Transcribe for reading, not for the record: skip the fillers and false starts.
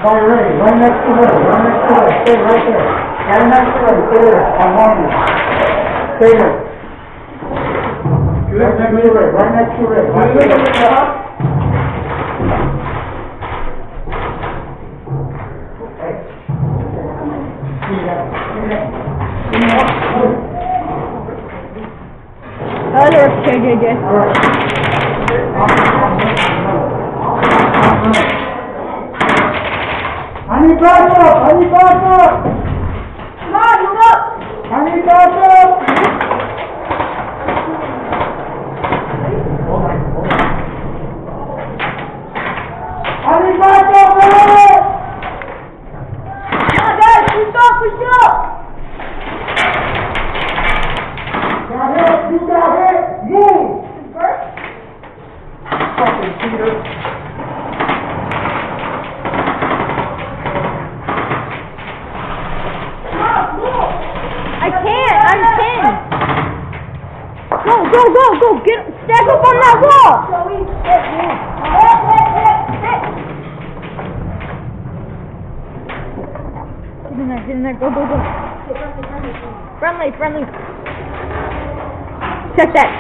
Call you ready. Run next to her. Run next to her. Stay right there. Run next to her. Stay there. I'm on you. Stay there. Right next to her. Right next to her. Right next to her. Hadi gel. I need backup! I need backup! Come on, move up! I need backup! I need backup, man! Come on, guys, push up! Got hit! You got hit! Move! First? Fucking Peter. I can't, I'm pinned. Go, get, stack up on that wall. Get in there, go. Friendly. Check that.